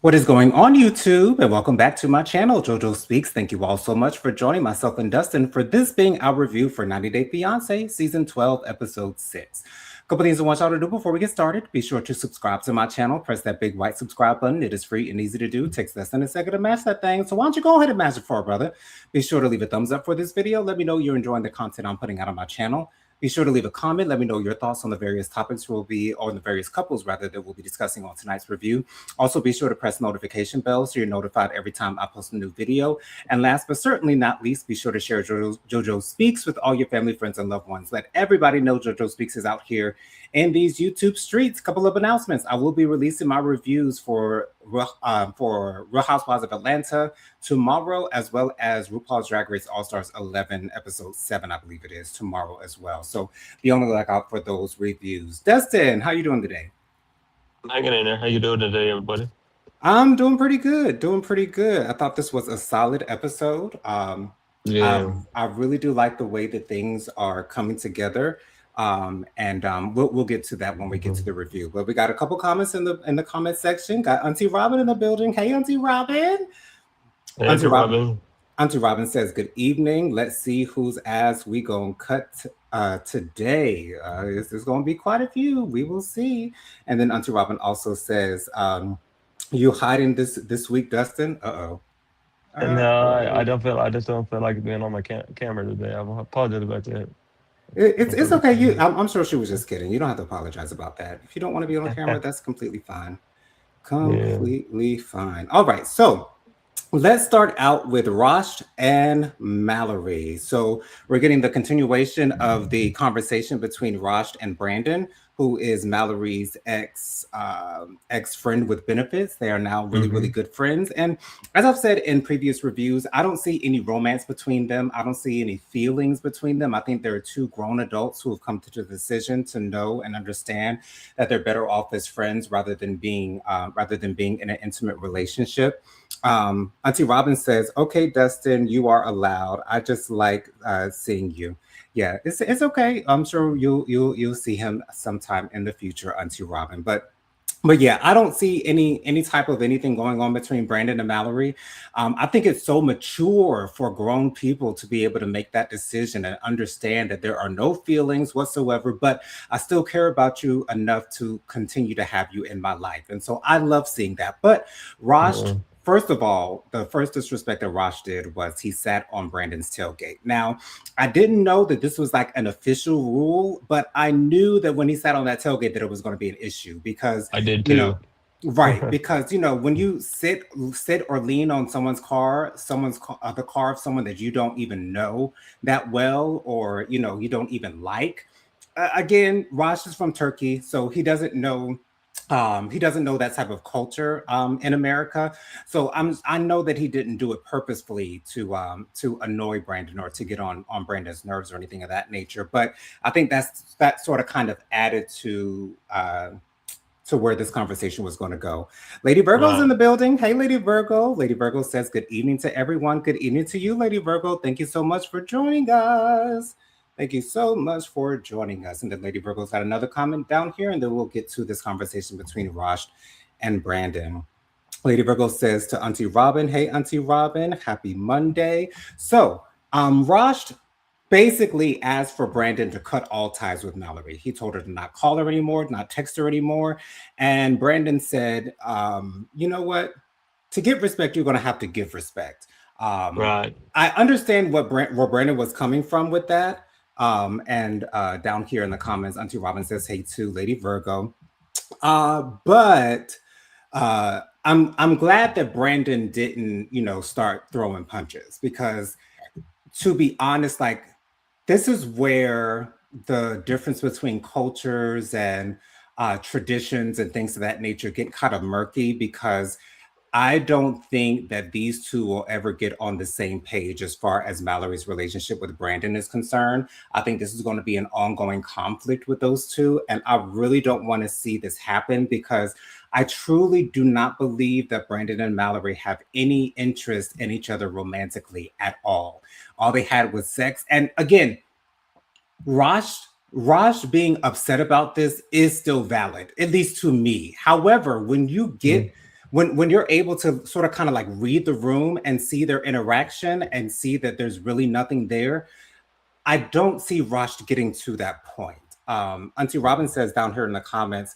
What is going on, YouTube? And welcome back to my channel, JoJo Speaks. Thank you all so much for joining myself and Dustin for this being our review for 90 Day Fiance, Season 12, Episode 6. A couple things I want y'all to do before we get started. Be sure to subscribe to my channel. Press that big white subscribe button. It is free and easy to do. It takes less than a second to mash that thing. So why don't you go ahead and mash it for a brother? Be sure to leave a thumbs up for this video. Let me know you're enjoying the content I'm putting out on my channel. Be sure to leave a comment. Let me know your thoughts on the various topics on the various couples rather that we'll be discussing on tonight's review. Also, be sure to press the notification bell so you're notified every time I post a new video. And last but certainly not least, be sure to share JoJo Speaks with all your family, friends, and loved ones. Let everybody know JoJo Speaks is out here in these YouTube streets. Couple of announcements. I will be releasing my reviews for Real Housewives of Atlanta tomorrow, as well as RuPaul's Drag Race All-Stars 11, Episode 7, I believe it is, tomorrow as well. So be on the lookout for those reviews. Dustin, how you doing today? Hanging in there. How you doing today, everybody? I'm doing pretty good. I thought this was a solid episode. Yeah. I really do like the way that things are coming together. We'll get to that when we get to the review. But we got a couple comments in the comment section. Got Auntie Robin in the building. Hey, Auntie Robin. Hey, Auntie Robin. Robin. Auntie Robin says, "Good evening. Let's see whose ass we gonna cut today. There's gonna be quite a few. We will see." And then Auntie Robin also says, "You hiding this week, Dustin? Uh-oh." I don't feel. I just don't feel like being on my camera today. I apologize about that. It's okay. I'm sure she was just kidding. You don't have to apologize about that. If you don't want to be on camera, that's completely fine. Completely fine. All right, so let's start out with Rosh and Mallory. So we're getting the continuation of the conversation between Rosh and Brandon, who is Mallory's ex-friend with benefits. They are now really good friends. And as I've said in previous reviews, I don't see any romance between them. I don't see any feelings between them. I think there are two grown adults who have come to the decision to know and understand that they're better off as friends rather than being in an intimate relationship. Auntie Robin says, "Okay, Dustin, you are allowed. I just like seeing you." Yeah, it's okay. I'm sure you'll see him sometime in the future, Auntie Robin. But yeah, I don't see any type of anything going on between Brandon and Mallory. I think it's so mature for grown people to be able to make that decision and understand that there are no feelings whatsoever, but I still care about you enough to continue to have you in my life. And so I love seeing that. But Rosh, first of all, the first disrespect that Rosh did was he sat on Brandon's tailgate. Now, I didn't know that this was like an official rule, but I knew that when he sat on that tailgate that it was going to be an issue because I did too. Right, because when you sit or lean on someone's car, the car of someone that you don't even know that well, or you don't even like. Again, Rosh is from Turkey, so he doesn't know. He doesn't know that type of culture in America. So I know that he didn't do it purposefully to annoy Brandon or to get on Brandon's nerves or anything of that nature. But I think that sort of kind of added to where this conversation was going to go. Lady Virgo's in the building. Hey, Lady Virgo. Lady Virgo says, "Good evening to everyone." Good evening to you, Lady Virgo. Thank you so much for joining us. Thank you so much for joining us. And then Lady Virgo's got another comment down here, and then we'll get to this conversation between Rosh and Brandon. Lady Virgo says to Auntie Robin, "Hey, Auntie Robin, happy Monday." So, Rosh basically asked for Brandon to cut all ties with Mallory. He told her to not call her anymore, not text her anymore. And Brandon said, "You know what? To get respect, you're going to have to give respect." Right. I understand where Brandon was coming from with that. Down here in the comments, Auntie Robin says, "Hey to Lady Virgo." But I'm glad that Brandon didn't, start throwing punches because, to be honest, like this is where the difference between cultures and traditions and things of that nature get kind of murky because I don't think that these two will ever get on the same page as far as Mallory's relationship with Brandon is concerned. I think this is going to be an ongoing conflict with those two. And I really don't want to see this happen because I truly do not believe that Brandon and Mallory have any interest in each other romantically at all. All they had was sex. And again, Raj being upset about this is still valid, at least to me. However, when you get when you're able to sort of kind of like read the room and see their interaction and see that there's really nothing there, I don't see Rush getting to that point. Auntie Robin says down here in the comments,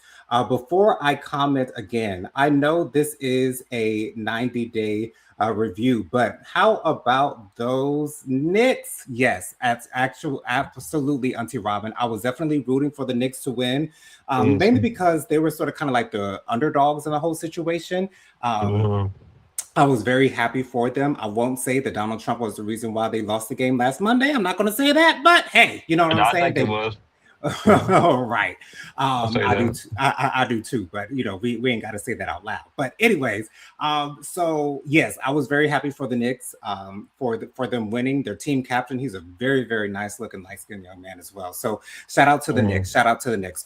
before I comment again, I know this is a 90-day review, but how about those Knicks? Yes, that's actual, absolutely, Auntie Robin. I was definitely rooting for the Knicks to win, mainly Mhm. because they were sort of kind of like the underdogs in the whole situation. Um, Mhm. I was very happy for them. I won't say that Donald Trump was the reason why they lost the game last Monday. I'm not going to say that, but hey, you know what And I'm I saying? think it They was. Mhm. all right. I'll say I do. that. I do too. But you know, we ain't got to say that out loud. But anyways, so yes, I was very happy for the Knicks. For them winning. Their team captain, he's a very nice looking light skinned young man as well. So shout out to the Knicks. Mhm. Shout out to the Knicks.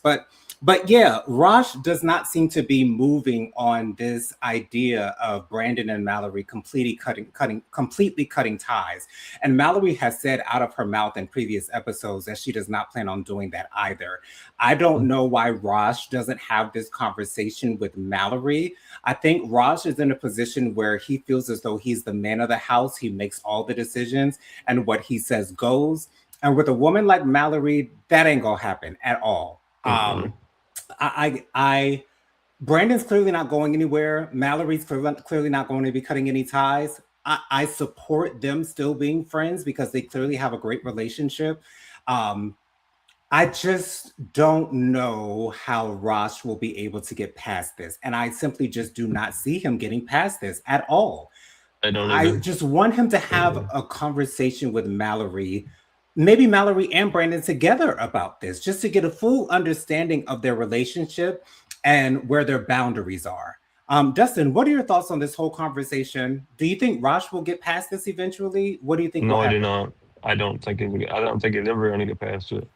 But yeah, Rosh does not seem to be moving on this idea of Brandon and Mallory completely cutting ties. And Mallory has said out of her mouth in previous episodes that she does not plan on doing that either. I don't know why Raj doesn't have this conversation with Mallory. I think Raj is in a position where he feels as though he's the man of the house. He makes all the decisions, and what he says goes. And with a woman like Mallory, that ain't gonna happen at all. Mhm. I Brandon's clearly not going anywhere. Mallory's clearly not going to be cutting any ties. I support them still being friends because they clearly have a great relationship. Um, I just don't know how Ross will be able to get past this. And I simply just do not see him getting past this at all. I don't I either. just want him to have Mhm. a conversation with Mallory, maybe Mallory and Brandon together about this, just to get a full understanding of their relationship and where their boundaries are. Dustin, what are your thoughts on this whole conversation? Do you think Rosh will get past this eventually? What do you think will No, I do happen? not. I don't think I don't think it's ever gonna get past it.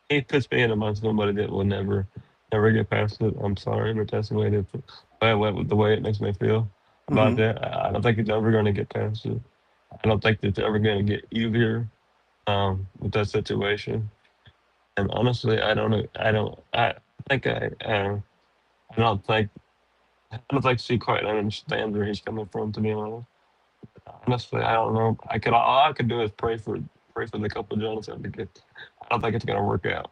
He puts me in amongst somebody that will never get past it. I'm sorry, but that's the way it makes me feel about Hmm. that. I don't think it's ever gonna get past it. I don't think it's ever gonna get easier with that situation. And honestly, I don't know. I think I don't think I don't think she quite understands where he's coming from. To be honest, honestly, I don't know. All I could do is pray for the couple Jonathan because I don't think it's gonna work out.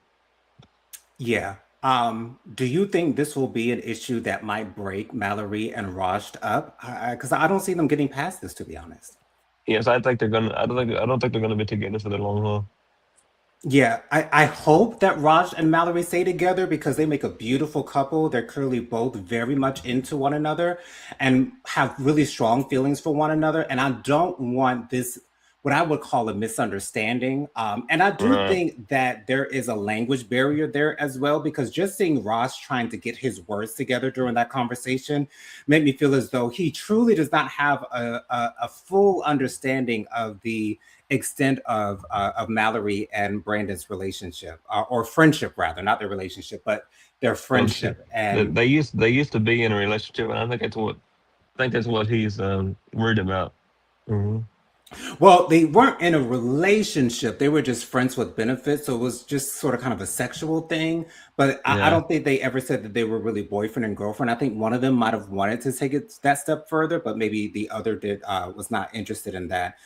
Yeah. Do you think this will be an issue that might break Mallory and Raj up? Because I don't see them getting past this, to be honest. Yes, I think they're gonna. I don't think they're gonna be together for the long haul. Yeah, I hope that Raj and Mallory stay together because they make a beautiful couple. They're clearly both very much into one another and have really strong feelings for one another. And I don't want this, what I would call a misunderstanding. And I do Right. think that there is a language barrier there as well, because just seeing Ross trying to get his words together during that conversation made me feel as though he truly does not have a full understanding of the extent of Mallory and Brandon's relationship, or friendship rather, not their relationship, but their Friendship. friendship. And They used to be in a relationship, and I think that's what he's worried about. Hmm. well, they weren't in a relationship; they were just friends with benefits. So it was just sort of kind of a sexual thing. But I Yeah. don't think they ever said that they were really boyfriend and girlfriend. I think one of them might have wanted to take it that step further, but maybe the other did was not interested in that.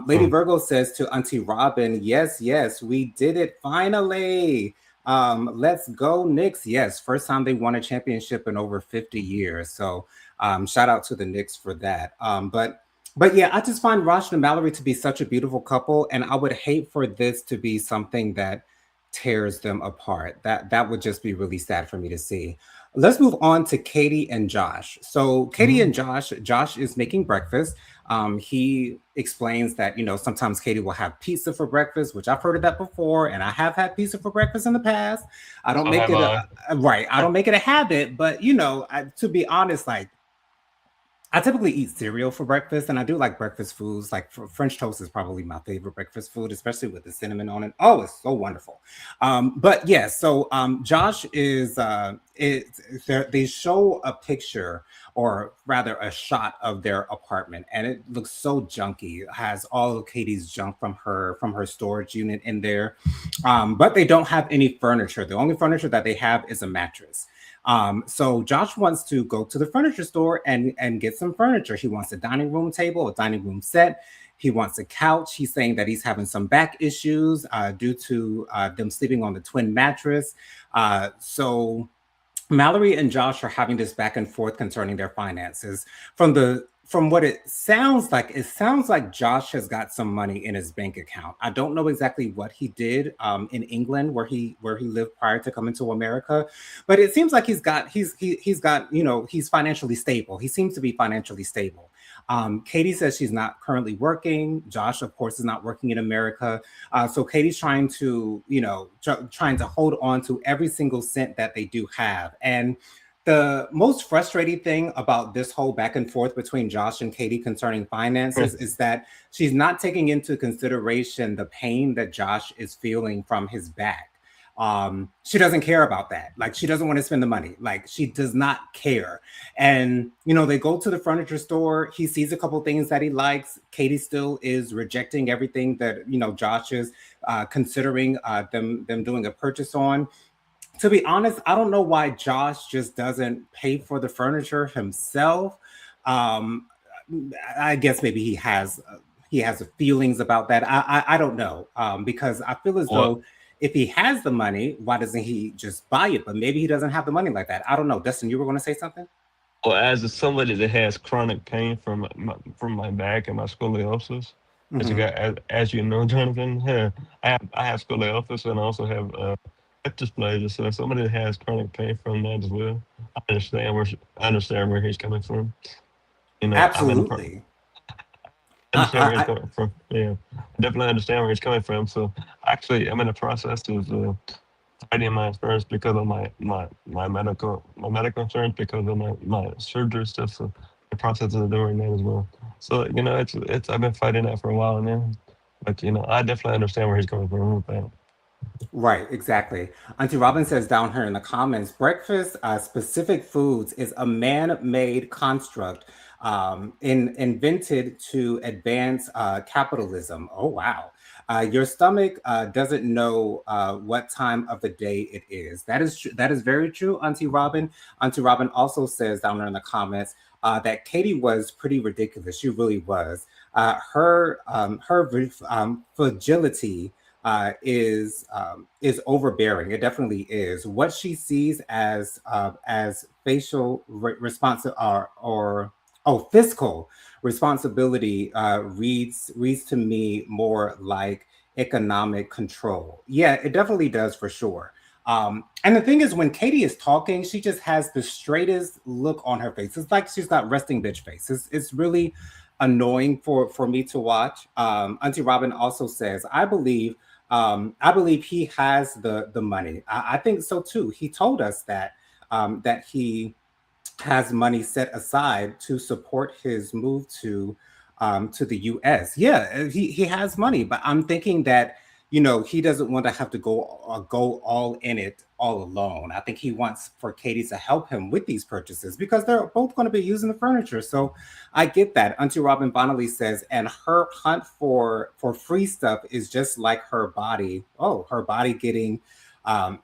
Lady Mm. Virgo says to Auntie Robin, "Yes, yes, we did it finally." Let's go, Knicks. Yes, first time they won a championship in over 50 years. So shout out to the Knicks for that. But yeah, I just find Raj and Mallory to be such a beautiful couple, and I would hate for this to be something that tears them apart. That would just be really sad for me to see. Let's move on to Katie and Josh. So Katie Mm. and Josh is making breakfast. He explains that sometimes Katie will have pizza for breakfast, which I've heard of that before, and I have had pizza for breakfast in the past. I don't So make have it I. right. I don't make it a habit, but to be honest, like I typically eat cereal for breakfast, and I do like breakfast foods. Like French toast is probably my favorite breakfast food, especially with the cinnamon on it. Oh, it's so wonderful. But yeah, so Josh they show a picture, or rather a shot of their apartment, and it looks so junky. It has all of Katie's junk from her storage unit in there, but they don't have any furniture. The only furniture that they have is a mattress. So Josh wants to go to the furniture store and get some furniture. He wants a dining room table, a dining room set. He wants a couch. He's saying that he's having some back issues due to them sleeping on the twin mattress. So Mallory and Josh are having this back and forth concerning their finances. From what it sounds like Josh has got some money in his bank account. I don't know exactly what he did in England where he lived prior to coming to America, but it seems like he's got he's financially stable. He seems to be financially stable. Katie says she's not currently working. Josh, of course, is not working in America. So Katie's trying to, trying to hold on to every single cent that they do have. And the most frustrating thing about this whole back and forth between Josh and Katie concerning finances is that she's not taking into consideration the pain that Josh is feeling from his back. She doesn't care about that. Like, she doesn't want to spend the money. Like, she does not care. And they go to the furniture store. He sees a couple things that he likes. Katie still is rejecting everything that Josh is considering them doing a purchase on. To be honest, I don't know why Josh just doesn't pay for the furniture himself. Um, I guess maybe he has feelings about that. I don't know, because I feel as Well, though if he has the money, why doesn't he just buy it? But maybe he doesn't have the money like that. I don't know. Dustin, you were going to say something? well, somebody that has chronic pain from my back and my scoliosis, as you Hmm. got as you know, Jonathan, I have scoliosis and I also have hip dysplasia. So somebody that has chronic pain from that as well, I understand where he's coming from. I'm in the Absolutely. understand where he's I coming from. Yeah, I definitely understand where he's coming from. So actually, I'm in the process of fighting my insurance because of my medical insurance because of my surgery stuff. So the process of doing that as well. So it's I've been fighting that for a while now, but I definitely understand where he's coming from with that. Right, exactly. Auntie Robin says down here in the comments, breakfast specific foods is a man-made construct invented to advance capitalism. Oh, wow. Your stomach doesn't know what time of the day it is. That is true. That is very true, Auntie Robin. Auntie Robin also says down there in the comments that Katie was pretty ridiculous. She really was. Her fragility is overbearing. It definitely is. What she sees as facial responsive or oh fiscal responsibility reads to me more like economic control. Yeah, it definitely does for sure. And the thing is, when Katie is talking, she just has the straightest look on her face. It's like she's got resting bitch face. It's really annoying for me to watch. Auntie Robin also says, I believe he has the money. I think so too. He told us that he has money set aside to support his move to the US. Yeah, he has money, but I'm thinking that he doesn't want to have to go all in it all alone. I think he wants for Katie to help him with these purchases because they're both going to be using the furniture. So I get that. Auntie Robin Bonnelly says, and her hunt for free stuff is just like her body. Oh, her body um,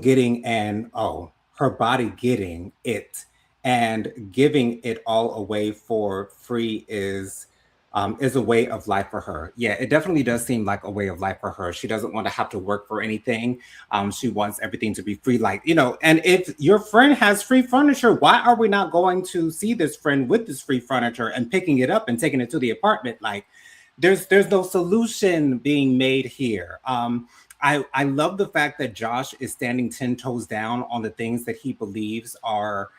getting and oh her body getting it and giving it all away for free is a way of life for her. Yeah, it definitely does seem like a way of life for her. She doesn't want to have to work for anything. She wants everything to be free, like and if your friend has free furniture, why are we not going to see this friend with this free furniture and picking it up and taking it to the apartment? Like, there's no solution being made here. I love the fact that Josh is standing 10 toes down on the things that he believes are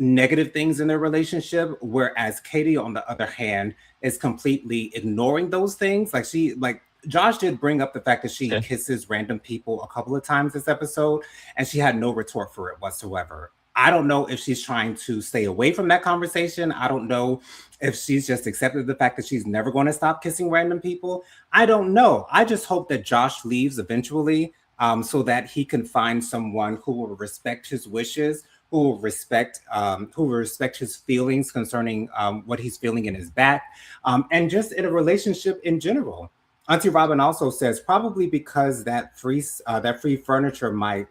negative things in their relationship, whereas Katie, on the other hand, is completely ignoring those things. Like Josh did bring up the fact that she Yeah. kisses random people a couple of times this episode, and she had no retort for it whatsoever. I don't know if she's trying to stay away from that conversation. I don't know if she's just accepted the fact that she's never going to stop kissing random people. I don't know. I just hope that Josh leaves eventually, so that he can find someone who will respect his wishes, who will respect his feelings concerning what he's feeling in his back, and just in a relationship in general. Auntie Robin also says probably because that free furniture might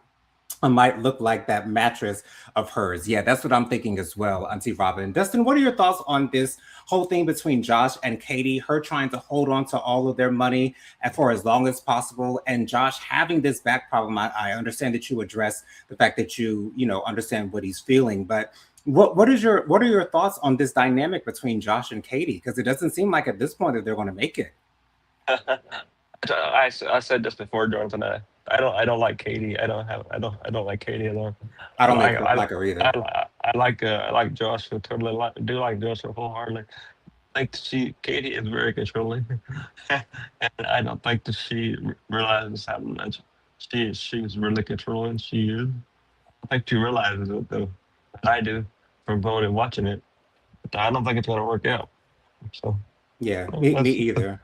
might look like that mattress of hers. Yeah, that's what I'm thinking as well, Auntie Robin. Dustin, what are your thoughts on this whole thing between Josh and Katie, her trying to hold on to all of their money for as long as possible, and Josh having this back problem? I understand that you address the fact that understand what he's feeling, but what are your thoughts on this dynamic between Josh and Katie? Because it doesn't seem like at this point that they're going to make it. I said this before, Jonathan. I don't like Katie. I don't like Katie at all. I I don't like like her either. I like Josh. I totally do like Josh wholeheartedly. Like Katie is very controlling, and I don't think that she realizes how much she's really controlling. She is. I think she realizes it though. And I do from voting watching it. But I don't think it's gonna work out. So Yeah, me that's either.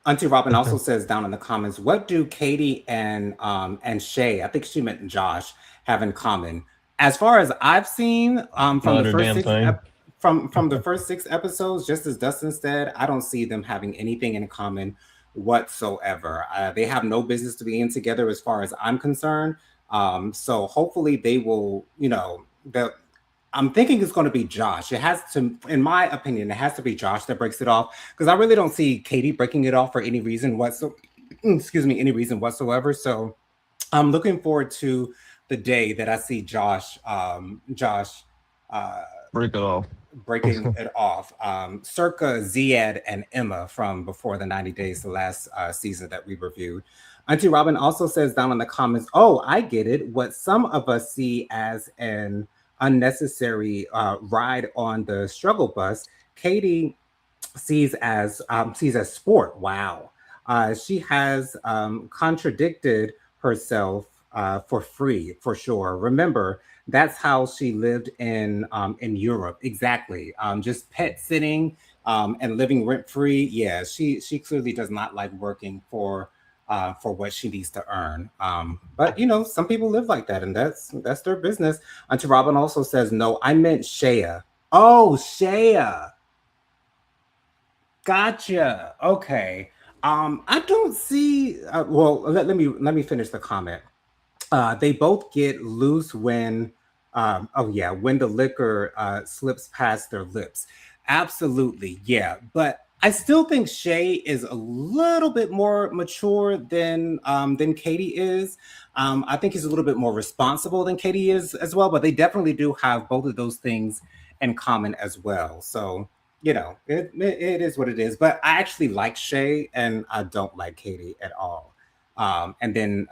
Auntie Robin also says down in the comments, what do Katie and Shay, I think she meant Josh, have in common? As far as I've seen, from not the her first damn thing. from the first 6 episodes, just as Dustin said, I don't see them having anything in common whatsoever. They have no business to be in together, as far as I'm concerned. So hopefully they will, I'm thinking it's going to be Josh. It has to, in my opinion, it has to be Josh that breaks it off, because I really don't see Katie breaking it off for any reason whatsoever. Excuse me, any reason whatsoever. So I'm looking forward to the day that I see Josh, uh, Break it off. breaking it off, circa Ziad and Emma from before the 90 Days, the last season that we reviewed. Auntie Robin also says down in the comments, oh, I get it. What some of us see as an unnecessary ride on the struggle bus, Katie sees as sport. Wow. She has contradicted herself for free, for sure. Remember, that's how she lived in Europe. Exactly. Just pet sitting and living rent free. Yeah, she clearly does not like working for what she needs to earn. But some people live like that, and that's their business. Auntie Robin also says, no, I meant Shea. Oh, Shea. Gotcha. Okay. I don't see. Well, let me finish the comment. They both get loose when, oh yeah, when the liquor slips past their lips. Absolutely, yeah. But I still think Shay is a little bit more mature than Katie is. I think he's a little bit more responsible than Katie is as well. But they definitely do have both of those things in common as well. So it is what it is. But I actually like Shay, and I don't like Katie at all. And then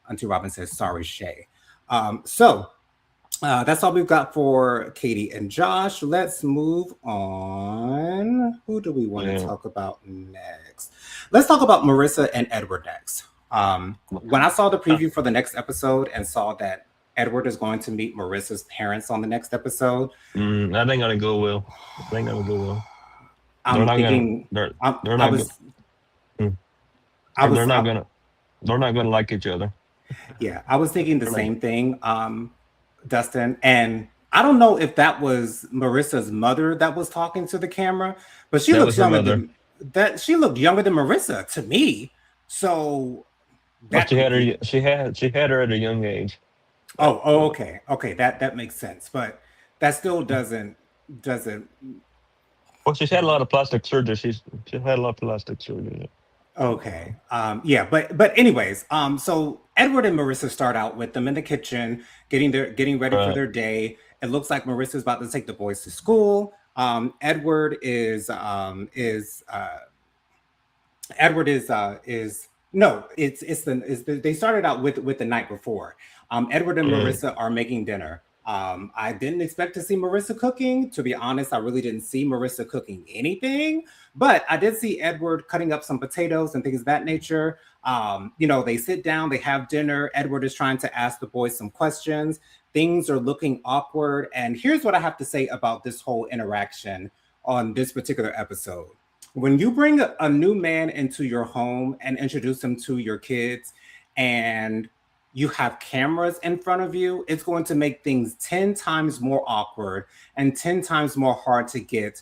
Auntie Robin says, sorry, Shay. So that's all we've got for Katie and Josh. Let's move on. Who do we want to Yeah. talk about next? Let's talk about Marissa and Edward next. When I saw the preview for the next episode and saw that Edward is going to meet Marissa's parents on the next episode, That ain't gonna go well. That ain't gonna go well. They're I'm not gonna. thinking, They're I, they're I not. was, Mm, I they're was, not I, gonna. They're not gonna like each other. yeah, I was thinking the They're not. same thing, Dustin. And I don't know if that was Marissa's mother that was talking to the camera, but she That looks was her younger mother. than that. She looked younger than Marissa to me. So But that confused. she had her at a young age. But Oh, okay, okay, that makes sense. But that still doesn't. well, she's had a lot of plastic surgery. She's had a lot of plastic surgery. Okay. Yeah, but anyways, so Edward and Marissa start out with them in the kitchen, getting ready for Right. their day. It looks like Marissa's about to take the boys to Edward is no, they started out with the night before. Edward and Mm, Marissa are making dinner. I didn't expect to see Marissa cooking. To be honest, I really didn't see Marissa cooking anything, but I did see Edward cutting up some potatoes and things of that nature. They sit down, they have dinner. Edward is trying to ask the boys some questions. Things are looking awkward. And here's what I have to say about this whole interaction on this particular episode. When you bring a new man into your home and introduce him to your kids, and you have cameras in front of you, it's going to make things 10 times more awkward and 10 times more hard to get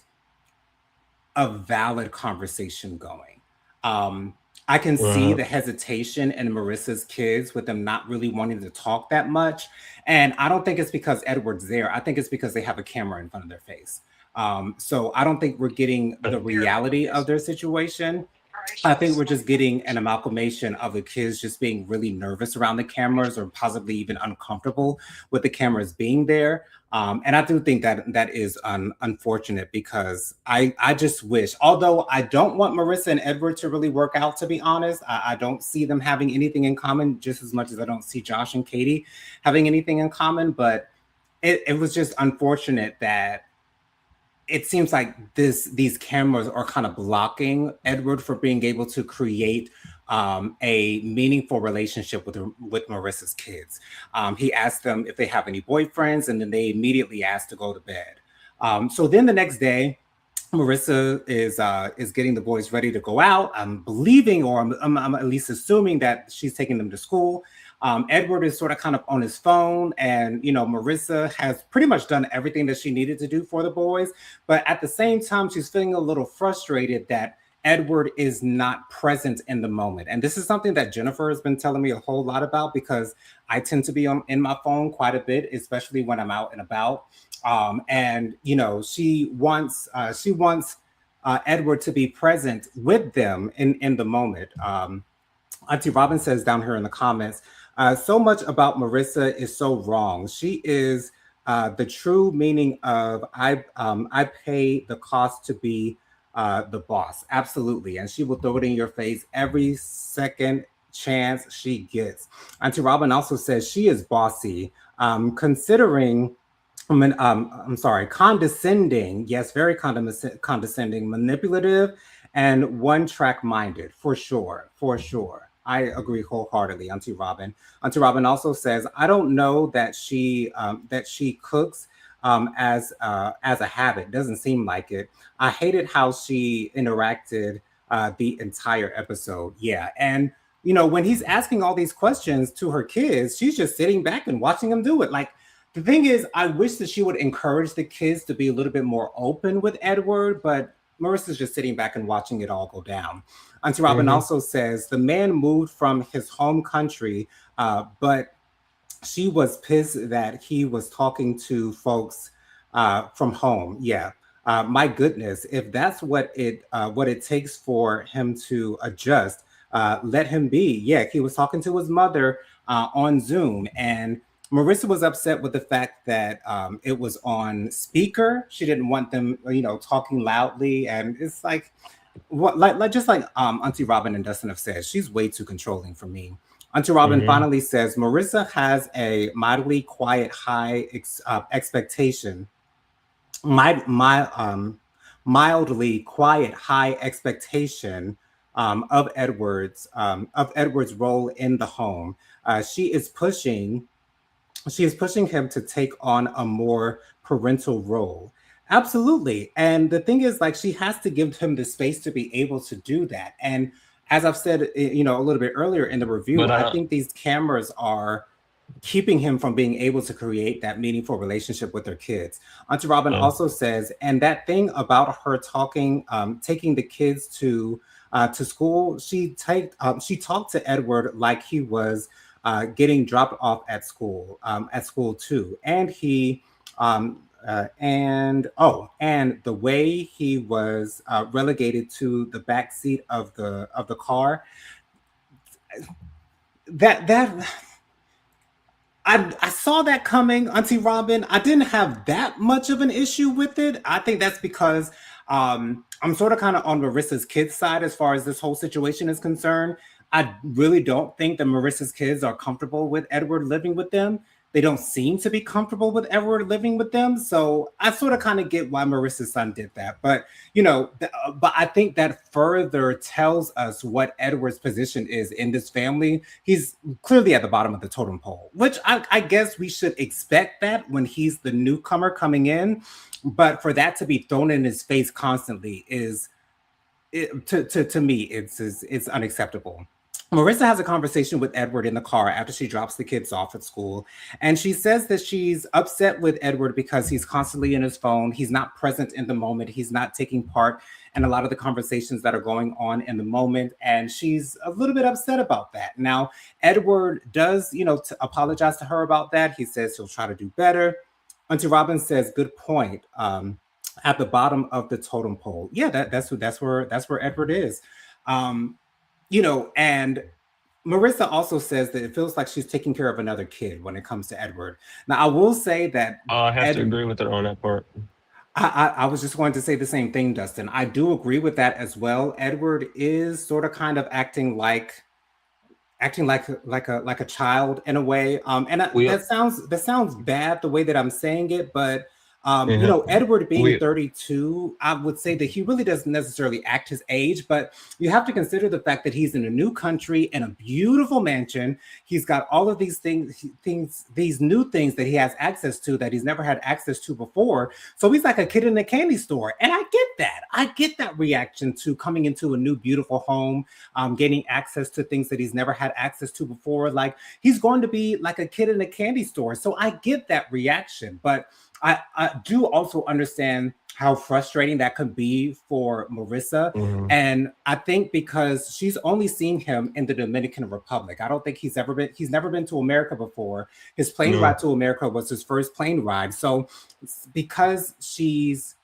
a valid conversation going. Um, I can see Uh, the hesitation in Marissa's kids with them not really wanting to talk that much. And I don't think it's because Edward's there. I think it's because they have a camera in front of their face. So I don't think we're getting the reality of their situation. I think we're just getting an amalgamation of the kids just being really nervous around the cameras or possibly even uncomfortable with the cameras being there. And I do think that that is unfortunate because I just wish, although I don't want Marissa and Edward to really work out, to be honest, I don't see them having anything in common just as much as I don't see Josh and Katie having anything in common. But it was just unfortunate that it seems like these cameras are kind of blocking Edward for being able to create a meaningful relationship with Marissa's kids. He asked them if they have any boyfriends, and then they immediately asked to go to bed. So then the next day, Marissa is getting the boys ready to go out. I'm believing, or I'm at least assuming that she's taking them to school. Edward is sort of kind of on his phone, and Marissa has pretty much done everything that she needed to do for the boys. But at the same time, she's feeling a little frustrated that Edward is not present in the moment. And this is something that Jennifer has been telling me a whole lot about because I tend to be in my phone quite a bit, especially when I'm out and about. And she wants Edward to be present with them in the moment. Auntie Robin says down here in the comments, so much about Marissa is so wrong. She is the true meaning of I pay the cost to be the boss. Absolutely. And she will throw it in your face every second chance she gets. Auntie Robin also says she is bossy, considering I'm sorry, condescending. Yes, very condescending, manipulative, and one track minded, for sure. For sure. I agree wholeheartedly, Auntie Robin. Auntie Robin also says, I don't know that she cooks as a habit. Doesn't seem like it. I hated how she interacted the entire episode. Yeah, and when he's asking all these questions to her kids, she's just sitting back and watching them do it. Like, the thing is, I wish that she would encourage the kids to be a little bit more open with Edward, but Marissa's just sitting back and watching it all go down. Auntie Robin mhm. also says the man moved from his home country, but she was pissed that he was talking to folks from home. Yeah. My goodness, if that's what it takes for him to adjust, let him be. Yeah, he was talking to his mother on Zoom, and Marissa was upset with the fact that it was on speaker. She didn't want them, talking loudly, and it's like what, like just like Auntie Robin and Dustin have said, she's way too controlling for me. Auntie Robin Mhm. finally says Marissa has a mildly quiet high expectation, my mildly quiet high expectation of Edward's role in the home. She is pushing him to take on a more parental role. Absolutely. And the thing is, like, she has to give him the space to be able to do that. And as I've said, a little bit earlier in the review, But I think these cameras are keeping him from being able to create that meaningful relationship with their kids. Auntie Robin uh, also says, and that thing about her taking the kids to school, she talked to Edward like he was getting dropped off at school too, and he. And the way he was relegated to the back seat of the car, that I saw that coming, Auntie Robin. I didn't have that much of an issue with it. I think that's because I'm sort of kind of on Marissa's kids' side as far as this whole situation is concerned. I really don't think that Marissa's kids are comfortable with Edward living with them. They don't seem to be comfortable with Edward living with them. So I sort of kind of get why Marissa's son did that. But I think that further tells us what Edward's position is in this family. He's clearly at the bottom of the totem pole, which I guess we should expect that when he's the newcomer coming in. But for that to be thrown in his face constantly to me, it's unacceptable. Marissa has a conversation with Edward in the car after she drops the kids off at school. And she says that she's upset with Edward because he's constantly in his phone. He's not present in the moment. He's not taking part in a lot of the conversations that are going on in the moment. And she's a little bit upset about that. Now, Edward does, apologize to her about that. He says he'll try to do better. Auntie Robin says, good point. At the bottom of the totem pole. Yeah, that's where Edward is. Um, and Marissa also says that it feels like she's taking care of another kid when it comes to Edward. Now, I will say that I have to Ed, agree with her on that part. I was just going to say the same thing, Dustin. I do agree with that as well. Edward is sort of kind of acting like a child in a way. And We that sounds bad the way that I'm saying it, but yeah, Edward being we 32, I would say that he really doesn't necessarily act his age, but you have to consider the fact that he's in a new country in a beautiful mansion. He's got all of these these new things that he has access to that he's never had access to before. So he's like a kid in a candy store. And I get that. I get that reaction to coming into a new, beautiful home, gaining access to things that he's never had access to before. Like he's going to be like a kid in a candy store. So I get that reaction. But I do also understand how frustrating that could be for Marissa. mhm, And I think because she's only seen him in the Dominican Republic. I don't think he's never been to America before. His plane no, ride to America was his first plane ride. So because she's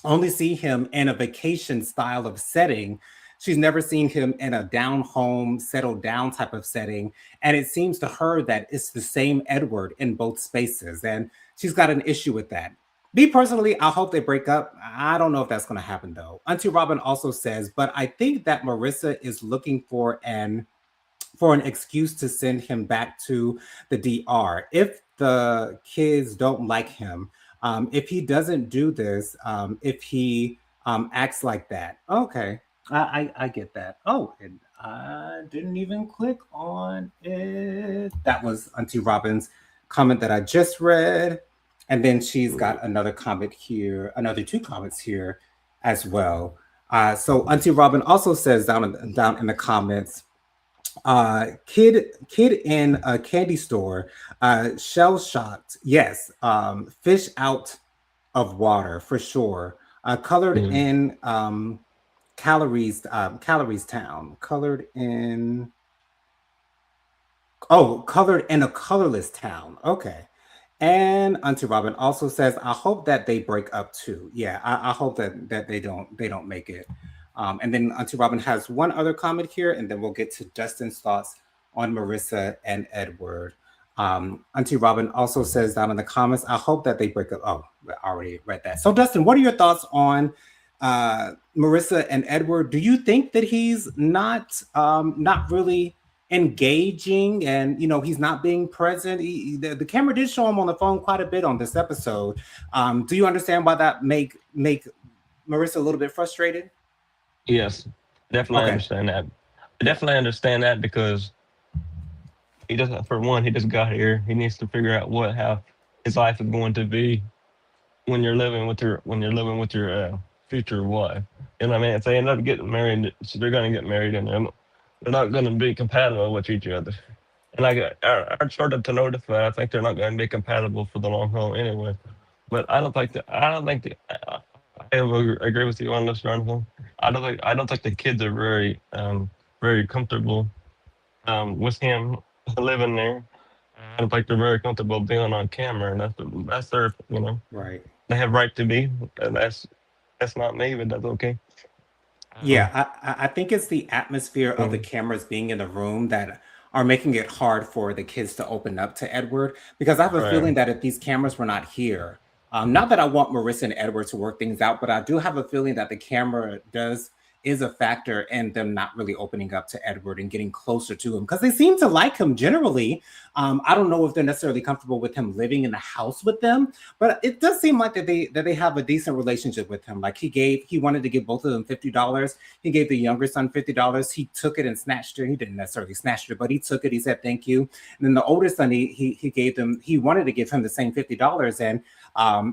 only see him in a vacation style of setting. She's never seen him in a down home, settled down type of setting. And it seems to her that it's the same Edward in both spaces. And she's got an issue with that. Me personally, I hope they break up. I don't know if that's going to happen though. Auntie Robin also says, but I think that Marissa is looking for an excuse to send him back to the DR. If the kids don't like him, if he doesn't do this, if he acts like that, okay, I get that. Oh, and I didn't even click on it. That was Auntie Robin's comment that I just read. And then she's got another comment here, another two comments here as well. So Auntie Robin also says down in the comments, kid in a candy store, shell shocked. Yes, fish out of water for sure. Colored mhm, in calories town. Colored in a colorless town. Okay. And Auntie Robin also says, "I hope that they break up too." Yeah, I hope that they don't make it. And then Auntie Robin has one other comment here, and then we'll get to Dustin's thoughts on Marissa and Edward. Auntie Robin also says down in the comments, "I hope that they break up." Oh, I already read that. So Dustin, what are your thoughts on Marissa and Edward? Do you think that he's not really engaging, and he's not being present? The camera did show him on the phone quite a bit on this episode. Do you understand why that make Marissa a little bit frustrated? yes, definitely Okay. understand that. I definitely understand that because he doesn't. For one, he just got here. He needs to figure out what how his life is going to be when you're living with your future wife. You know what I mean? If they end up getting married, so they're going to get married, and they're not going to be compatible with each other. And I started to notice that I think they're not going to be compatible for the long haul anyway. But I don't think that I don't think the, I agree with you on this, Jonathan. I don't think the kids are very comfortable with him living there. I don't think they're very comfortable being on camera, and that's their Right. they have right to be, and that's not me, but that's okay. Yeah, I think it's the atmosphere of the Um, cameras being in the room that are making it hard for the kids to open up to Edward. Because I have a right. feeling that if these cameras were not here, not that I want Marissa and Edward to work things out, but I do have a feeling that the camera does is a factor in them not really opening up to Edward and getting closer to him because they seem to like him generally. I don't know if they're necessarily comfortable with him living in the house with them, but it does seem like that they have a decent relationship with him. Like he wanted to give both of them $50. He gave the younger son $50. He took it and snatched it. He didn't necessarily snatch it, but he took it. He said thank you. And then the older son, he gave them. He wanted to give him the same $50, and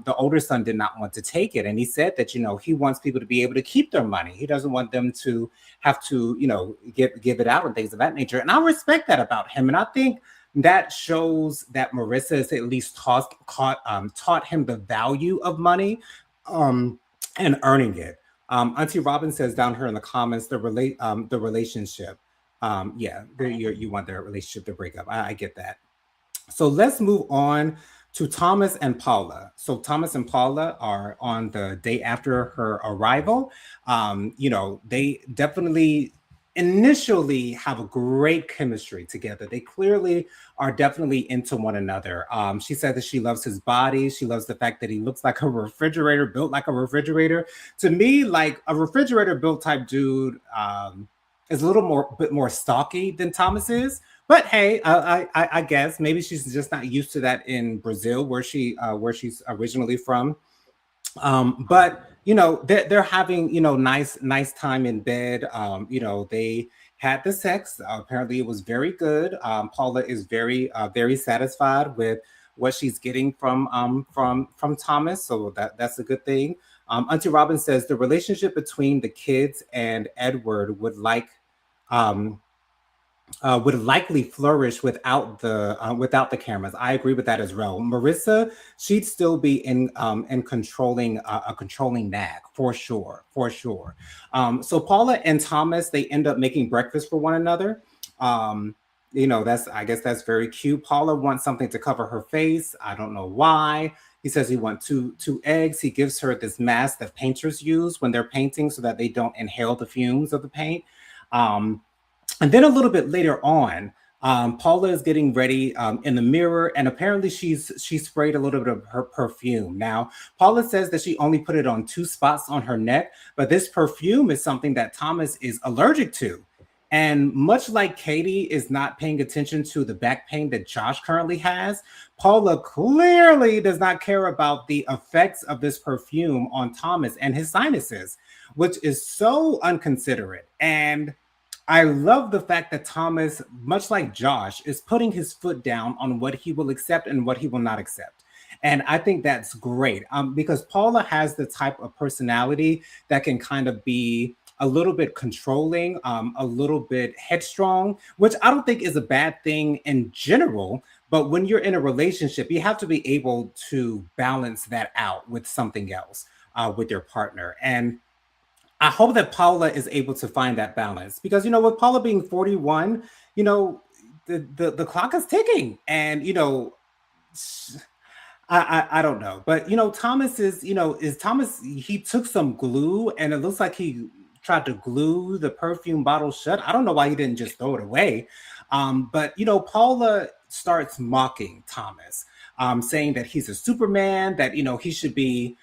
the older son did not want to take it, and he said that he wants people to be able to keep their money. He doesn't want them to have to give it out and things of that nature. And I respect that about him, and I think that shows that Marissa has at least taught him the value of money, um, and earning it. Auntie Robin says down here in the comments the relationship. Yeah, you want the relationship to break up. I get that. So let's move on to Thomas and Paula. So Thomas and Paula are on the day after her arrival. They definitely initially have a great chemistry together. They clearly are definitely into one another. She said that she loves his body. She loves the fact that he looks like a refrigerator, built like a refrigerator. To me, like a refrigerator built type dude is a little bit more stocky than Thomas is. But hey, I guess maybe she's just not used to that in Brazil, where she's originally from. But they're having nice time in bed. They had the sex. Apparently, it was very good. Paula is very satisfied with what she's getting from Thomas, so that's a good thing. Auntie Robin says the relationship between the kids and Edward um, would likely flourish without the cameras. I agree with that as well. Marissa, she'd still be in controlling a controlling nag for sure. So Paula and Thomas, they end up making breakfast for one another. Um, that's I guess that's very cute. Paula wants something to cover her face. I don't know why. He says he wants two eggs. He gives her this mask that painters use when they're painting so that they don't inhale the fumes of the paint. Um, and then a little bit later on, Paula is getting ready in the mirror, and apparently she sprayed a little bit of her perfume. Now, Paula says that she only put it on two spots on her neck, but this perfume is something that Thomas is allergic to. And much like Katie is not paying attention to the back pain that Josh currently has, Paula clearly does not care about the effects of this perfume on Thomas and his sinuses, which is so unconsiderate. And I love the fact that Thomas, much like Josh, is putting his foot down on what he will accept and what he will not accept. And I think that's great because Paula has the type of personality that can kind of be a little bit controlling, a little bit headstrong, which I don't think is a bad thing in general. But when you're in a relationship, you have to be able to balance that out with something else with your partner. And I hope that Paula is able to find that balance because with Paula being 41, you know, the clock is ticking, and I don't know, but Thomas is Thomas. He took some glue, and it looks like he tried to glue the perfume bottle shut. I don't know why he didn't just throw it away. But Paula starts mocking Thomas, saying that he's a Superman, that he should be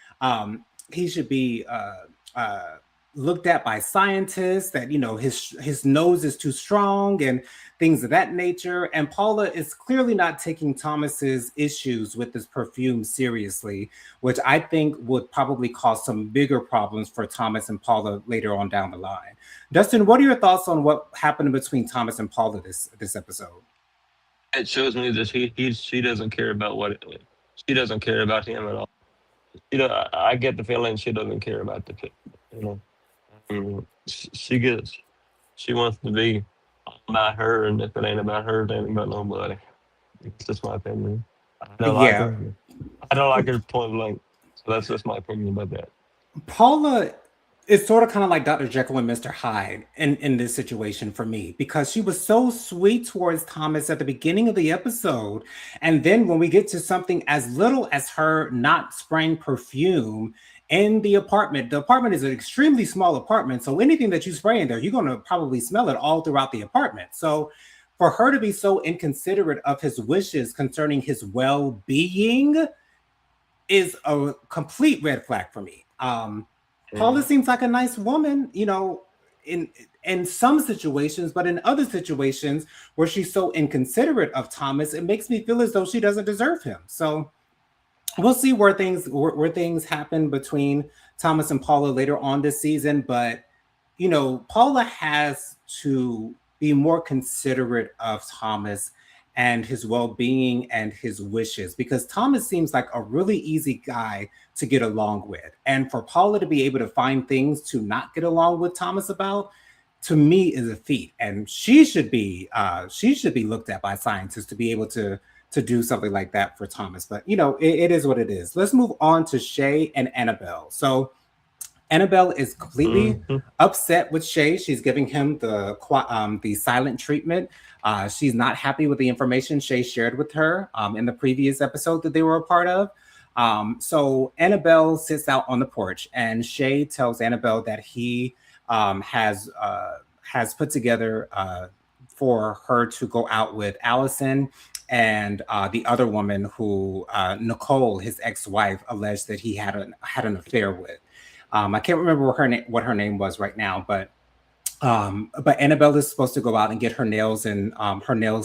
looked at by scientists, that his nose is too strong and things of that nature. And Paula is clearly not taking Thomas's issues with this perfume seriously, which I think would probably cause some bigger problems for Thomas and Paula later on down the line. Dustin, what are your thoughts on what happened between Thomas and Paula this episode? It shows me that she doesn't care about she doesn't care about him at all. I get the feeling she doesn't care about the kid. You know, she wants to be all about her, and if it ain't about her, it ain't about nobody. It's just my opinion. I don't like Yeah, her. I don't like her point blank. So that's just my opinion about that. Paula is sort of kind of like Dr. Jekyll and Mr. Hyde in this situation for me because she was so sweet towards Thomas at the beginning of the episode. And then when we get to something as little as her not spraying perfume in the apartment is an extremely small apartment. So anything that you spray in there, you're going to probably smell it all throughout the apartment. So for her to be so inconsiderate of his wishes concerning his well being is a complete red flag for me. Paula Mhm. seems like a nice woman, in some situations, but in other situations where she's so inconsiderate of Thomas, it makes me feel as though she doesn't deserve him. So we'll see where things happen between Thomas and Paula later on this season. But Paula has to be more considerate of Thomas and his well-being and his wishes, because Thomas seems like a really easy guy to get along with. And for Paula to be able to find things to not get along with Thomas about, to me, is a feat. And she should be looked at by scientists to be able to do something like that for Thomas. But it is what it is. Let's move on to Shay and Annabelle. So Annabelle is completely Hmm. upset with Shay. She's giving him the silent treatment. She's not happy with the information Shay shared with her in the previous episode that they were a part of. So Annabelle sits out on the porch, and Shay tells Annabelle that he has put together for her to go out with Allison and the other woman who Nicole, his ex-wife, alleged that he had an affair with. I can't remember what her name was right now, but Annabelle is supposed to go out and get her nails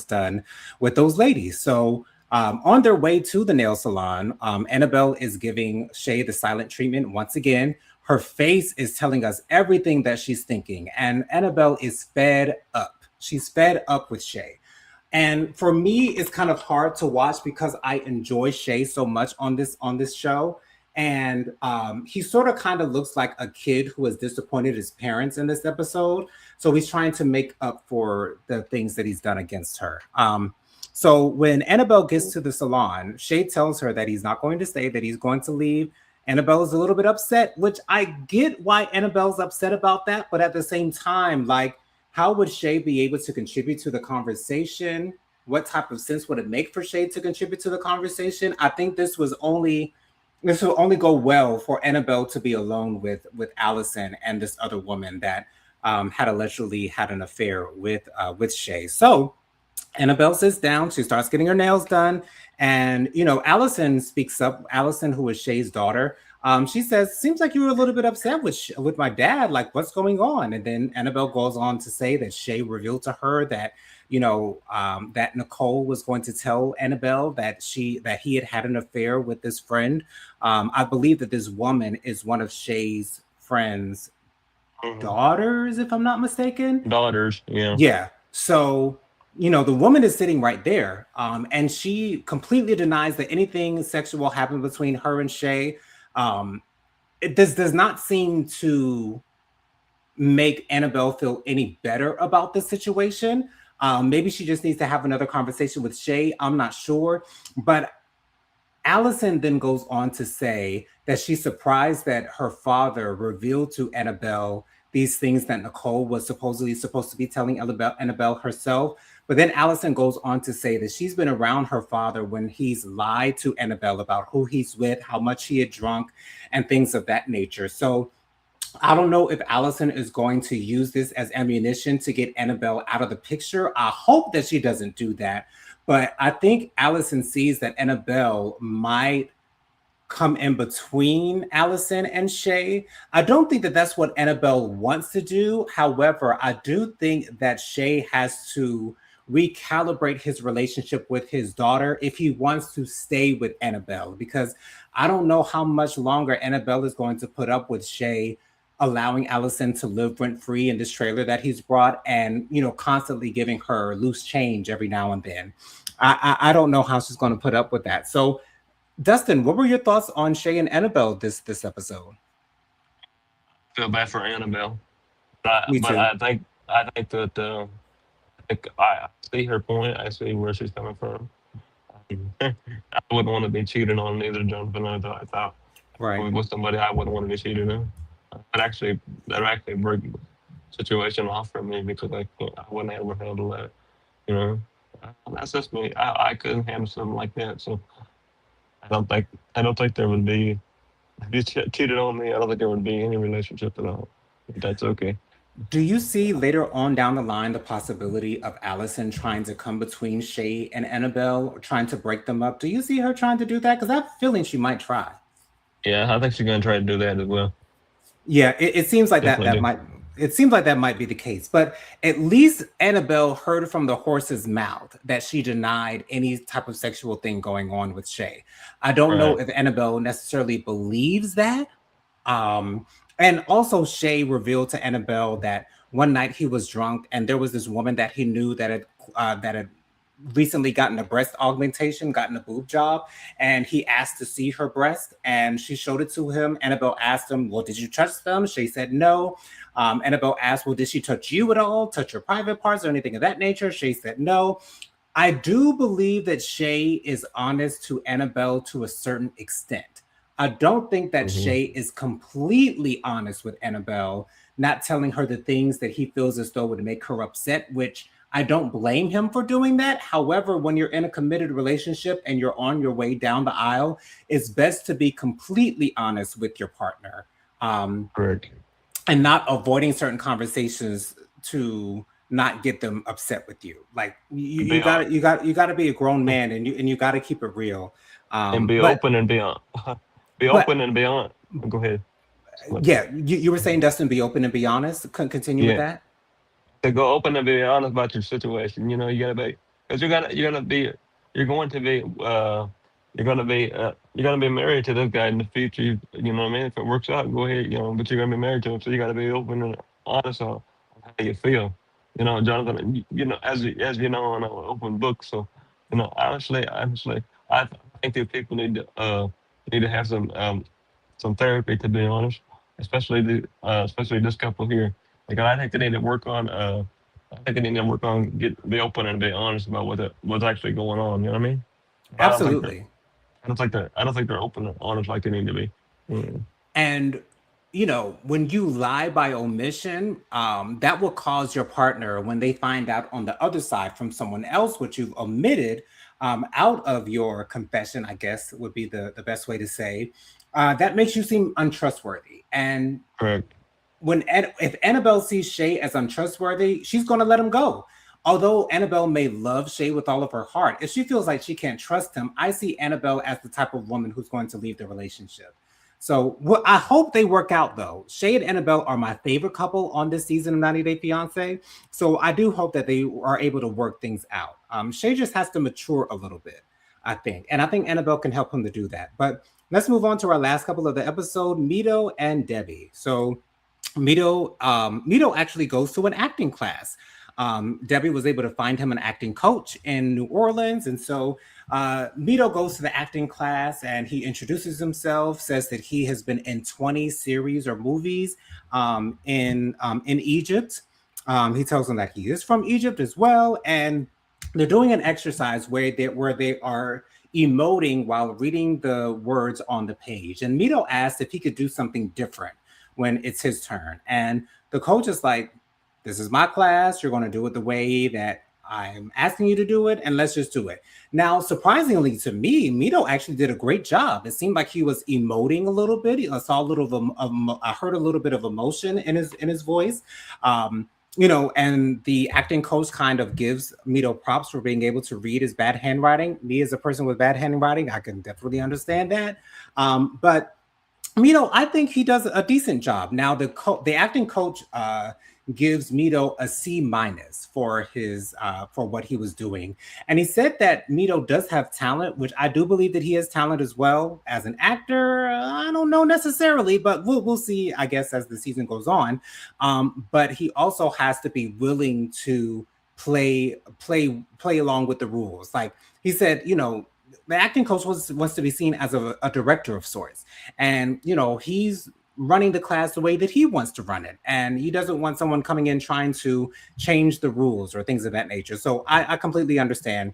done with those ladies. So on their way to the nail salon, Annabelle is giving Shay the silent treatment once again. Her face is telling us everything that she's thinking, and Annabelle is fed up. She's fed up with Shay. And for me, it's kind of hard to watch because I enjoy Shay so much on this show. And he sort of kind of looks like a kid who has disappointed his parents in this episode. So he's trying to make up for the things that he's done against her. So when Annabelle gets to the salon, Shay tells her that he's not going to stay, that he's going to leave. Annabelle is a little bit upset, which I get why Annabelle's upset about that. But at the same time, like, how would Shay be able to contribute to the conversation? What type of sense would it make for Shay to contribute to the conversation? I think this will only go well for Annabelle to be alone with Allison and this other woman that had allegedly had an affair with Shay. So Annabelle sits down. She starts getting her nails done, and Allison speaks up. Allison, who is Shay's daughter, she says, "Seems like you were a little bit upset with my dad. Like, what's going on?" And then Annabelle goes on to say that Shay revealed to her that that Nicole was going to tell Annabelle that he had an affair with this friend. I believe that this woman is one of Shay's friends' Hmm. daughters, if I'm not mistaken. Daughters, yeah. Yeah. So, the woman is sitting right there, and she completely denies that anything sexual happened between her and Shay. Um, this does not seem to make Annabelle feel any better about the situation. Maybe she just needs to have another conversation with Shay. I'm not sure. But Allison then goes on to say that she's surprised that her father revealed to Annabelle these things that Nicole was supposedly supposed to be telling Annabelle herself. But then Allison goes on to say that she's been around her father when he's lied to Annabelle about who he's with, how much he had drunk, and things of that nature. So I don't know if Allison is going to use this as ammunition to get Annabelle out of the picture. I hope that she doesn't do that. But I think Allison sees that Annabelle might come in between Allison and Shay. I don't think that that's what Annabelle wants to do. However, I do think that Shay has to recalibrate his relationship with his daughter if he wants to stay with Annabelle, because I don't know how much longer Annabelle is going to put up with Shay allowing Allison to live rent free in this trailer that he's brought, and constantly giving her loose change every now and then. I don't know how she's going to put up with that. So Dustin, what were your thoughts on Shay and Annabelle this episode? Feel bad for Annabelle, Me but too. I think that I see her point. I see where she's coming from. I wouldn't want to be cheated on either, Jonathan. I thought Right. with somebody I wouldn't want to be cheated on. That actually break the situation off for me because I wouldn't ever handle that. You know, that's just me. I couldn't handle something like that. So I don't think I don't think there would be if you cheated on me. I don't think there would be any relationship at all. That's okay. Do you see later on down the line the possibility of Allison trying to come between Shay and Annabelle, or trying to break them up? Do you see her trying to do that? Because I have a feeling she might try. Yeah, I think she's gonna try to do that as well. Yeah, it seems like that Definitely that do. might it seems like that might be the case. But at least Annabelle heard from the horse's mouth that she denied any type of sexual thing going on with Shay. I don't know Right. if Annabelle necessarily believes that. Um, and also Shay revealed to Annabelle that one night he was drunk and there was this woman that he knew that had recently gotten a breast augmentation, gotten a boob job, and he asked to see her breast, and she showed it to him. Annabelle asked him, "Well, did you touch them?" Shay said no. Annabelle asked, "Well, did she touch you at all? Touch your private parts or anything of that nature?" Shay said no. I do believe that Shay is honest to Annabelle to a certain extent. I don't think that Hmm. Shay is completely honest with Annabelle, not telling her the things that he feels as though would make her upset, which I don't blame him for doing that. However, when you're in a committed relationship and you're on your way down the aisle, it's best to be completely honest with your partner. Um, Correct. and not avoiding certain conversations to not get them upset with you. Like Be on you gotta be a grown man, and you gotta keep it real. and be But open and be on. Be but open and be on. Go ahead. What? yeah, you were saying, Dustin, be open and be honest. Continue with Yeah. that. To go open and be honest about your situation. You know, you gotta be because you're gonna be you're going to be you're gonna be married to this guy in the future. You know what I mean? If it works out, go ahead. You know, but you're gonna be married to him, so you gotta be open and honest on how you feel. You know, Jonathan. You know, as you know, I'm an open book. So, you know, honestly, I think that people need to have some therapy, to be honest, especially this couple here. Like I think they need to work on I think they need to work on be open and be honest about what's actually going on. You know what I mean? I don't think Absolutely. I don't think they're open and honest like they need to be. Mm. And when you lie by omission, that will cause your partner, when they find out on the other side from someone else what you've omitted out of your confession, I guess would be the best way to say, that makes you seem untrustworthy. And Correct. if Annabelle sees Shay as untrustworthy, she's going to let him go. Although Annabelle may love Shay with all of her heart, if she feels like she can't trust him, I see Annabelle as the type of woman who's going to leave the relationship. So I hope they work out though. Shay and Annabelle are my favorite couple on this season of 90 Day Fiance. So I do hope that they are able to work things out. Shay just has to mature a little bit, I think. And I think Annabelle can help him to do that. But let's move on to our last couple of the episode, Mito and Debbie. So Mito actually goes to an acting class. Debbie was able to find him an acting coach in New Orleans, and so Mito goes to the acting class and he introduces himself, says that he has been in 20 series or movies in Egypt. He tells them that he is from Egypt as well, and they're doing an exercise where they are emoting while reading the words on the page. And Mito asked if he could do something different when it's his turn. And the coach is like, "This is my class. You're going to do it the way that I'm asking you to do it, and let's just do it." Now, surprisingly to me, Mito actually did a great job. It seemed like he was emoting a little bit. I saw a little I heard a little bit of emotion in his voice. And the acting coach kind of gives Mito props for being able to read his bad handwriting. Me, as a person with bad handwriting, I can definitely understand that. But Mito, I think he does a decent job. Now, the acting coach gives Mito a C- for his for what he was doing, and he said that Mito does have talent, which I do believe that he has talent as well as an actor. I don't know necessarily, but we'll see, I guess, as the season goes on. But he also has to be willing to play along with the rules. Like he said, the acting coach wants to be seen as a director of sorts, and he's running the class the way that he wants to run it, and he doesn't want someone coming in trying to change the rules or things of that nature. So I completely understand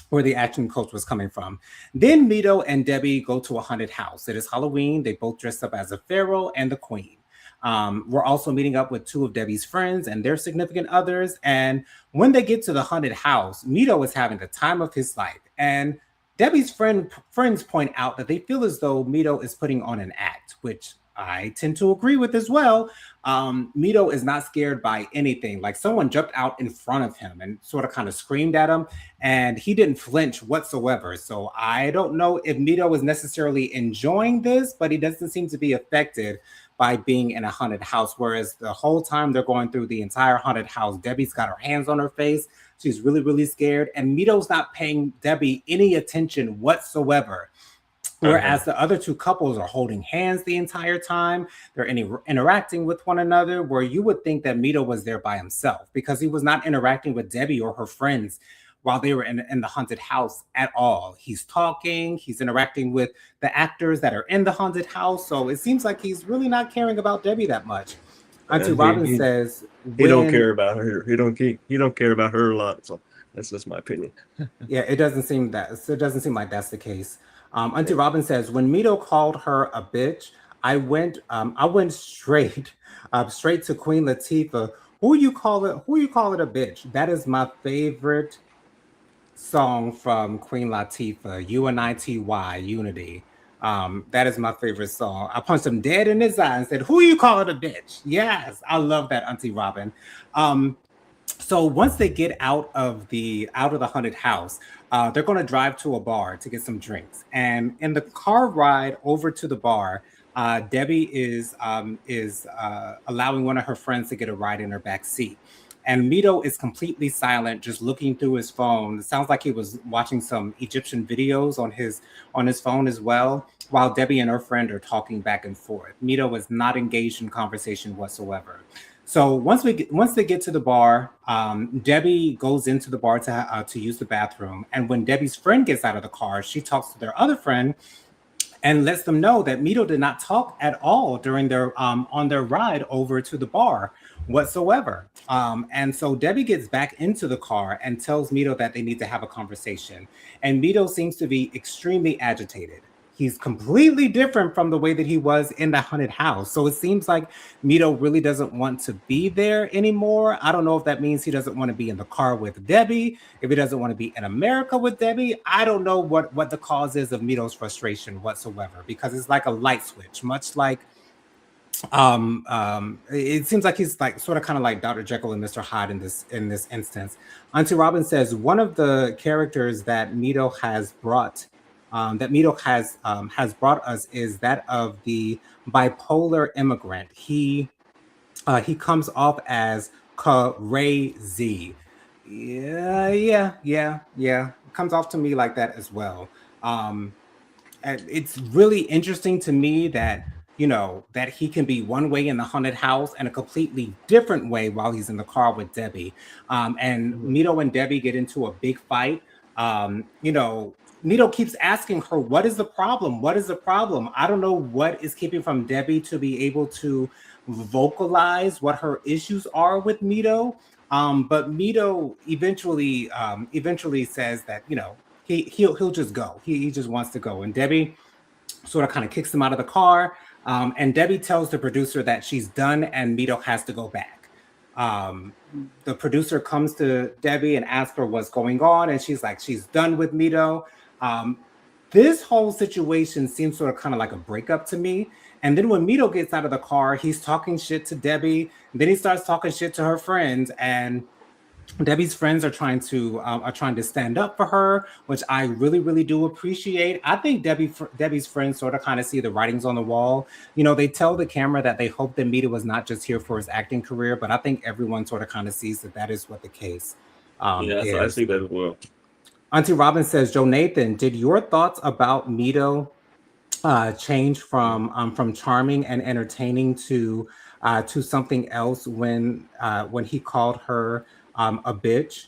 where the acting coach was coming from. Then Mito and Debbie go to a haunted house. It is Halloween. They both dress up as a pharaoh and the queen. We're also meeting up with two of Debbie's friends and their significant others. And when they get to the haunted house, Mito is having the time of his life. And Debbie's friends point out that they feel as though Mito is putting on an act, which I tend to agree with as well. Mito is not scared by anything. Like someone jumped out in front of him and sort of kind of screamed at him, and he didn't flinch whatsoever. So I don't know if Mito is necessarily enjoying this, but he doesn't seem to be affected by being in a haunted house. Whereas the whole time they're going through the entire haunted house, Debbie's got her hands on her face. She's really, really scared. And Mito's not paying Debbie any attention whatsoever. Uh-huh. Whereas the other two couples are holding hands the entire time, they're interacting with one another, where you would think that Mito was there by himself because he was not interacting with Debbie or her friends while they were in the haunted house at all. He's talking, he's interacting with the actors that are in the haunted house. So it seems like he's really not caring about Debbie that much. Auntie And Robin says, he don't when care about her. He don't care about her a lot. So that's just my opinion. yeah, it doesn't seem that so it doesn't seem like that's the case. Auntie Yeah. Robin says, when Mito called her a bitch, I went straight straight to Queen Latifah. Who you call it a bitch? That is my favorite song from Queen Latifah, UNITY, Unity. That is my favorite song. I punched him dead in his eye and said, "Who you call it a bitch?" Yes, I love that, Auntie Robin. Um, so once they get out of the haunted house, they're going to drive to a bar to get some drinks. And in the car ride over to the bar, Debbie is allowing one of her friends to get a ride in her back seat. And Mito is completely silent, just looking through his phone. It sounds like he was watching some Egyptian videos on his phone as well, while Debbie and her friend are talking back and forth. Mito was not engaged in conversation whatsoever. So once they get to the bar, Debbie goes into the bar to use the bathroom. And when Debbie's friend gets out of the car, she talks to their other friend and lets them know that Mito did not talk at all during their on their ride over to the bar whatsoever. And so Debbie gets back into the car and tells Mito that they need to have a conversation. And Mito seems to be extremely agitated. He's completely different from the way that he was in the haunted house. So it seems like Mito really doesn't want to be there anymore. I don't know if that means he doesn't want to be in the car with Debbie, if he doesn't want to be in America with Debbie. I don't know what the cause is of Mito's frustration whatsoever, because it's like a light switch, much like it seems like he's like sort of kind of like Dr. Jekyll and Mr. Hyde in this instance. Auntie Robin says one of the characters that Mito has brought us is that of the bipolar immigrant. He comes off as crazy. Yeah. Comes off to me like that as well. Um, and it's really interesting to me that that he can be one way in the haunted house and a completely different way while he's in the car with Debbie. And Mhm. Mito and Debbie get into a big fight. Mito keeps asking her, "What is the problem? What is the problem?" I don't know what is keeping from Debbie to be able to vocalize what her issues are with Mito. But Mito eventually says that he'll just go. He just wants to go. And Debbie sort of kind of kicks him out of the car. And Debbie tells the producer that she's done and Mito has to go back. Um, the producer comes to Debbie and asks her what's going on, and she's like, she's done with Mito. Um, this whole situation seems sort of kind of like a breakup to me. And then when Mito gets out of the car, he's talking shit to Debbie. And then he starts talking shit to her friends, and Debbie's friends are trying to stand up for her, which I really do appreciate. I think Debbie's friends sort of kind of see the writings on the wall. They tell the camera that they hope that Mita was not just here for his acting career, but I think everyone sort of kind of sees that that is what the case Yeah, I is. see that as well. Auntie Robin says, Joe Nathan, did your thoughts about Mito change from charming and entertaining to something else when he called her a bitch?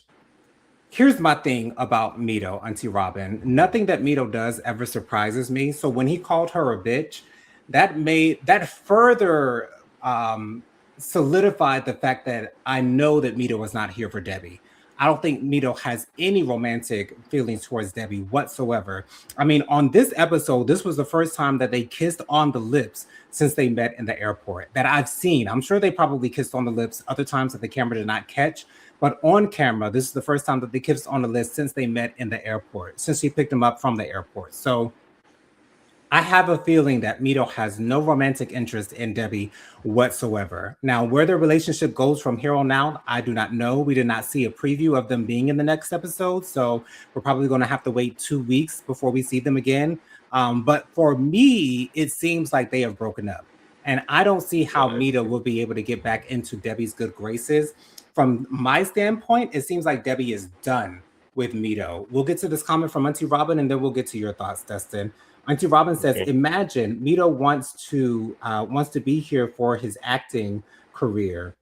Here's my thing about Mito, Auntie Robin. Nothing that Mito does ever surprises me. So when he called her a bitch, that further um, solidified the fact that I know that Mito was not here for Debbie. I don't think Mito has any romantic feelings towards Debbie whatsoever. I mean, on this episode, this was the first time that they kissed on the lips since they met in the airport that I've seen. I'm sure they probably kissed on the lips other times that the camera did not catch, but on camera, this is the first time that they kissed on the list since they met in the airport, since she picked him up from the airport. So I have a feeling that Mito has no romantic interest in Debbie whatsoever. Now, where their relationship goes from here on out, I do not know. We did not see a preview of them being in the next episode, so we're probably going to have to wait 2 weeks before we see them again. But for me, it seems like they have broken up. And I don't see how Right. Mito will be able to get back into Debbie's good graces. From my standpoint, it seems like Debbie is done with Mito. We'll get to this comment from Auntie Robin, and then we'll get to your thoughts, Dustin. Auntie Robin says, Okay. "Imagine Mito wants to be here for his acting career,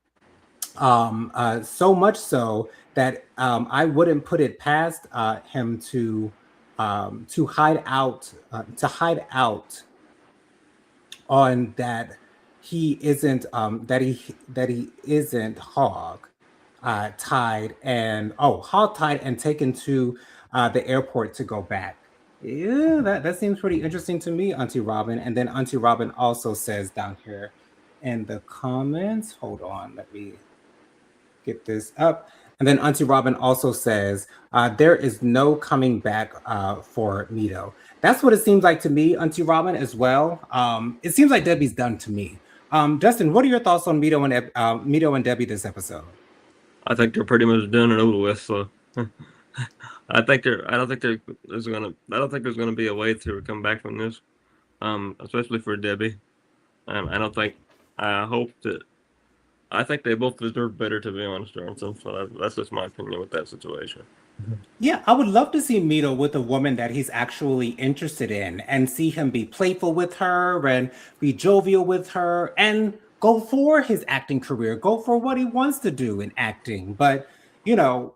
So much so that I wouldn't put it past him to hide out on that he isn't hog tied and taken to the airport to go back. Yeah, that seems pretty interesting to me, Auntie Robin. And then Auntie Robin also says down here in the comments, hold on, let me get this up. And then Auntie Robin also says, there is no coming back for Mito. That's what it seems like to me, Auntie Robin, as well. It seems like Debbie's done to me. Justin, what are your thoughts on Mito and Debbie this episode? I think they're pretty much done and over with. So I think there. I don't think there's gonna. I don't think there's gonna be a way to come back from this. Especially for Debbie. I don't think. I hope that. I think they both deserve better, to be honest, Johnson. So that's just my opinion with that situation. Yeah, I would love to see Mito with a woman that he's actually interested in and see him be playful with her and be jovial with her and go for his acting career, go for what he wants to do in acting. But, you know,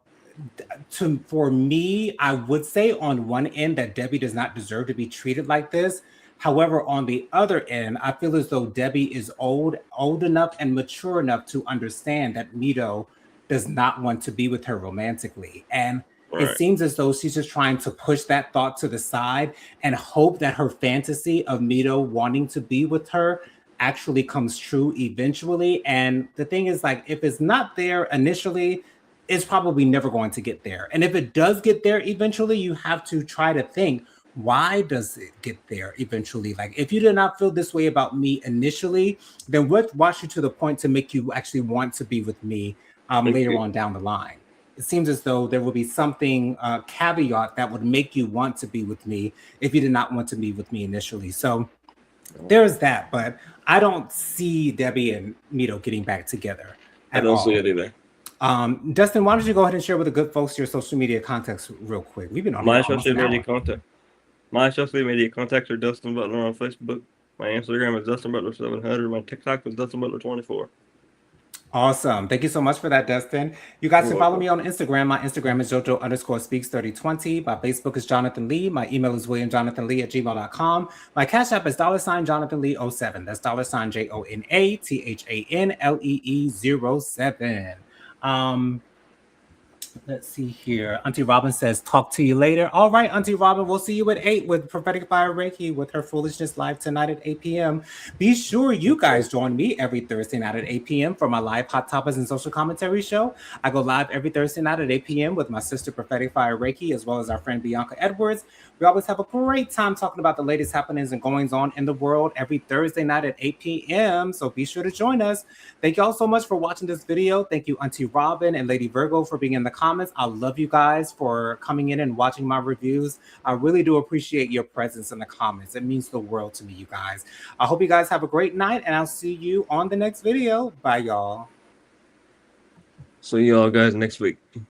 for me, I would say on one end that Debbie does not deserve to be treated like this. However, on the other end, I feel as though Debbie is old enough and mature enough to understand that Mito does not want to be with her romantically. And it Right. seems as though she's just trying to push that thought to the side and hope that her fantasy of Mito wanting to be with her actually comes true eventually. And the thing is, like, if it's not there initially, it's probably never going to get there. And if it does get there eventually, you have to try to think, why does it get there eventually? Like, if you did not feel this way about me initially, then what watch you to the point to make you actually want to be with me Thank later you. on down the line? It seems as though there will be something caveat that would make you want to be with me if you did not want to be with me initially. So there's that, but I don't see Debbie and Mito getting back together I at don't see all. it either. Dustin, why don't you go ahead and share with the good folks your social media contacts real quick? We've been on here My almost social an media hour. contact. My social media contacts are Dustin Butler on Facebook. My Instagram is Dustin Butler 700. My TikTok is Dustin Butler 24. Awesome. Thank you so much for that, Dustin. You guys You're can follow welcome. me on Instagram. My Instagram is Jojo underscore speaks 3020. My Facebook is Jonathan Lee. My email is WilliamJonathanLee at gmail.com. My Cash App is $ Jonathan Lee 07. That's $ JONATHANLEE 07. Let's see here. Auntie Robin says, talk to you later. All right, Auntie Robin, we'll see you at 8 with Prophetic Fire Reiki with her foolishness live tonight at 8 p.m. Be sure you Okay. guys join me every Thursday night at 8 p.m. for my live Hot Topics and Social Commentary show. I go live every Thursday night at 8 p.m. with my sister Prophetic Fire Reiki, as well as our friend Bianca Edwards. We always have a great time talking about the latest happenings and goings on in the world every Thursday night at 8 p.m. So be sure to join us. Thank you all so much for watching this video. Thank you, Auntie Robin and Lady Virgo, for being in the comments. I love you guys for coming in and watching my reviews. I really do appreciate your presence in the comments. It means the world to me, you guys. I hope you guys have a great night, and I'll see you on the next video. Bye, y'all. See y'all guys next week.